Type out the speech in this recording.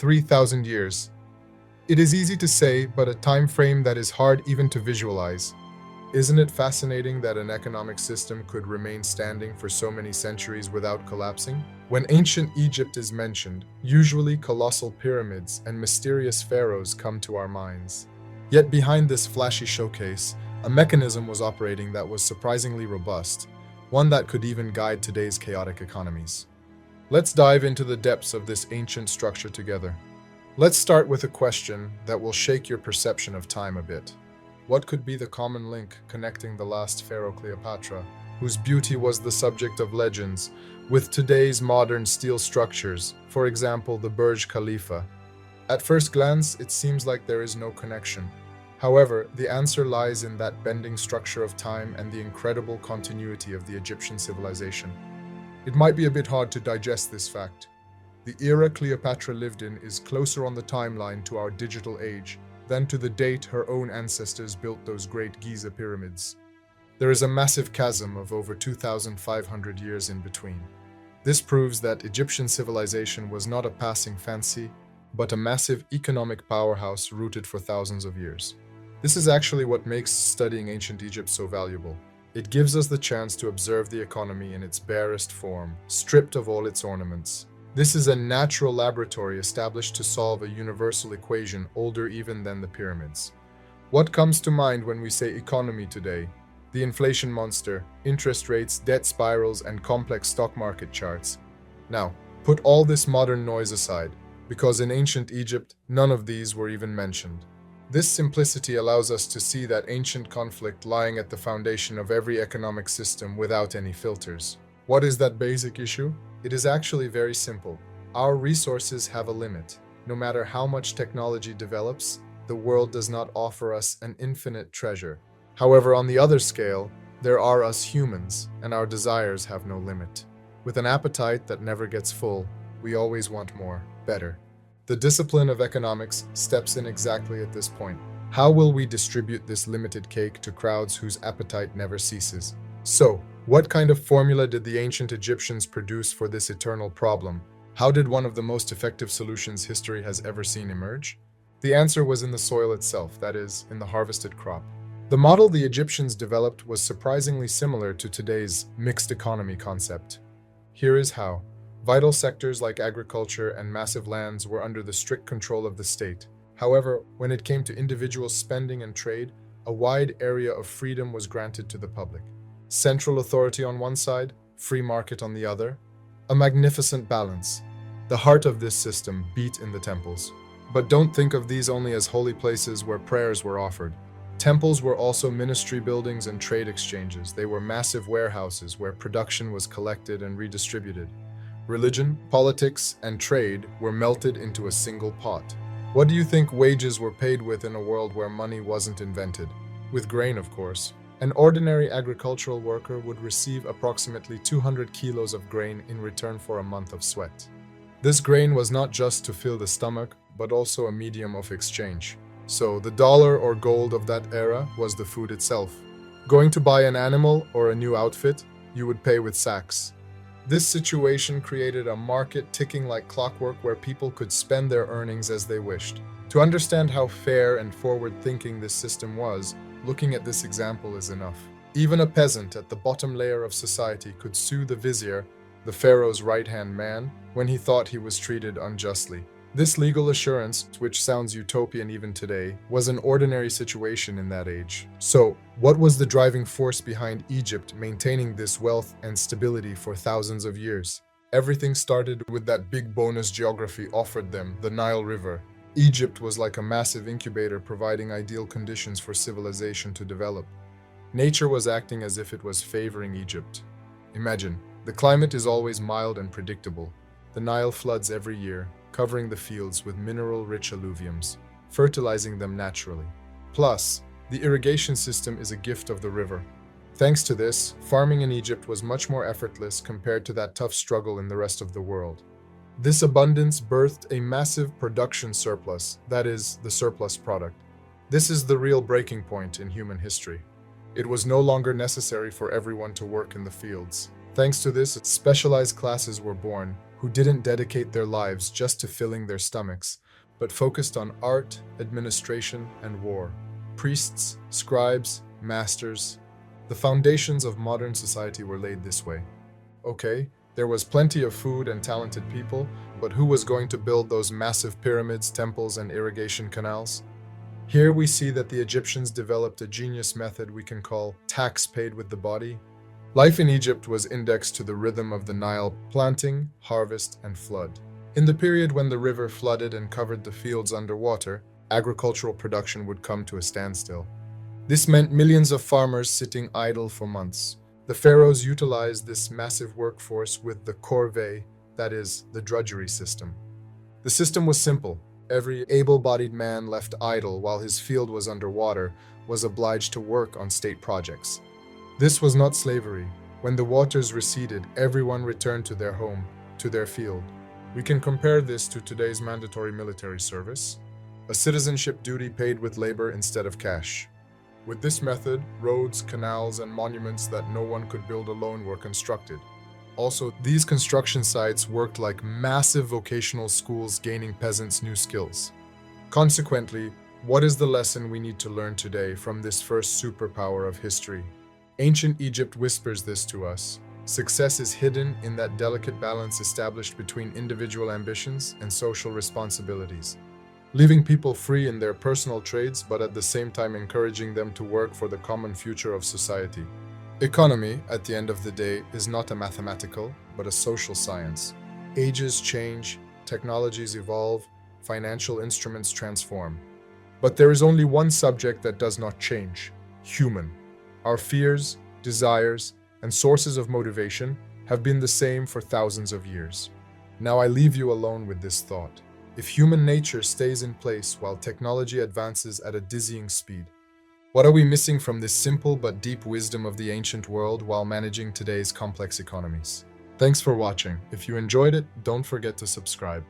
3,000 years. It is easy to say, but a time frame that is hard even to visualize. Isn't it fascinating that an economic system could remain standing for so many centuries without collapsing? When ancient Egypt is mentioned, usually colossal pyramids and mysterious pharaohs come to our minds. Yet behind this flashy showcase, a mechanism was operating that was surprisingly robust, one that could even guide today's chaotic economies. Let's dive into the depths of this ancient structure together. Let's start with a question that will shake your perception of time a bit. What could be the common link connecting the last pharaoh Cleopatra, whose beauty was the subject of legends, with today's modern steel structures, for example the Burj Khalifa? At first glance, it seems like there is no connection. However, the answer lies in that bending structure of time and the incredible continuity of the Egyptian civilization. It might be a bit hard to digest this fact. The era Cleopatra lived in is closer on the timeline to our digital age than to the date her own ancestors built those great Giza pyramids. There is a massive chasm of over 2,500 years in between. This proves that Egyptian civilization was not a passing fancy, but a massive economic powerhouse rooted for thousands of years. This is actually what makes studying ancient Egypt so valuable. It gives us the chance to observe the economy in its barest form, stripped of all its ornaments. This is a natural laboratory established to solve a universal equation older even than the pyramids. What comes to mind when we say economy today? The inflation monster, interest rates, debt spirals, and complex stock market charts. Now, put all this modern noise aside, because in ancient Egypt, none of these were even mentioned. This simplicity allows us to see that ancient conflict lying at the foundation of every economic system without any filters. What is that basic issue? It is actually very simple. Our resources have a limit. No matter how much technology develops, the world does not offer us an infinite treasure. However, on the other scale, there are us humans, and our desires have no limit. With an appetite that never gets full, we always want more, better. The discipline of economics steps in exactly at this point. How will we distribute this limited cake to crowds whose appetite never ceases? So, what kind of formula did the ancient Egyptians produce for this eternal problem? How did one of the most effective solutions history has ever seen emerge? The answer was in the soil itself, that is, in the harvested crop. The model the Egyptians developed was surprisingly similar to today's mixed economy concept. Here is how. Vital sectors like agriculture and massive lands were under the strict control of the state. However, when it came to individual spending and trade, a wide area of freedom was granted to the public. Central authority on one side, free market on the other. A magnificent balance. The heart of this system beat in the temples. But don't think of these only as holy places where prayers were offered. Temples were also ministry buildings and trade exchanges. They were massive warehouses where production was collected and redistributed. Religion, politics, and trade were melted into a single pot. What do you think wages were paid with in a world where money wasn't invented? With grain, of course. An ordinary agricultural worker would receive approximately 200 kilos of grain in return for a month of sweat. This grain was not just to fill the stomach, but also a medium of exchange. So the dollar or gold of that era was the food itself. Going to buy an animal or a new outfit, you would pay with sacks. This situation created a market ticking like clockwork where people could spend their earnings as they wished. To understand how fair and forward-thinking this system was, looking at this example is enough. Even a peasant at the bottom layer of society could sue the vizier, the pharaoh's right-hand man, when he thought he was treated unjustly. This legal assurance, which sounds utopian even today, was an ordinary situation in that age. So, what was the driving force behind Egypt maintaining this wealth and stability for thousands of years? Everything started with that big bonus geography offered them, the Nile River. Egypt was like a massive incubator providing ideal conditions for civilization to develop. Nature was acting as if it was favoring Egypt. Imagine, the climate is always mild and predictable. The Nile floods every year, covering the fields with mineral-rich alluviums, fertilizing them naturally. Plus, the irrigation system is a gift of the river. Thanks to this, farming in Egypt was much more effortless compared to that tough struggle in the rest of the world. This abundance birthed a massive production surplus, that is, the surplus product. This is the real breaking point in human history. It was no longer necessary for everyone to work in the fields. Thanks to this, specialized classes were born, who didn't dedicate their lives just to filling their stomachs, but focused on art, administration, and war. Priests, scribes, masters. The foundations of modern society were laid this way. Okay, there was plenty of food and talented people, but who was going to build those massive pyramids, temples, and irrigation canals? Here we see that the Egyptians developed a genius method we can call tax paid with the body. Life in Egypt was indexed to the rhythm of the Nile: planting, harvest, and flood. In the period when the river flooded and covered the fields underwater, agricultural production would come to a standstill. This meant millions of farmers sitting idle for months. The pharaohs utilized this massive workforce with the corvée, that is, the drudgery system. The system was simple. Every able-bodied man left idle while his field was underwater was obliged to work on state projects. This was not slavery. When the waters receded, everyone returned to their home, to their field. We can compare this to today's mandatory military service, a citizenship duty paid with labor instead of cash. With this method, roads, canals, and monuments that no one could build alone were constructed. Also, these construction sites worked like massive vocational schools, gaining peasants new skills. Consequently, what is the lesson we need to learn today from this first superpower of history? Ancient Egypt whispers this to us. Success is hidden in that delicate balance established between individual ambitions and social responsibilities, leaving people free in their personal trades, but at the same time encouraging them to work for the common future of society. Economy, at the end of the day, is not a mathematical, but a social science. Ages change, technologies evolve, financial instruments transform. But there is only one subject that does not change: human. Our fears, desires, and sources of motivation have been the same for thousands of years. Now I leave you alone with this thought. If human nature stays in place while technology advances at a dizzying speed, what are we missing from this simple but deep wisdom of the ancient world while managing today's complex economies? Thanks for watching. If you enjoyed it, don't forget to subscribe.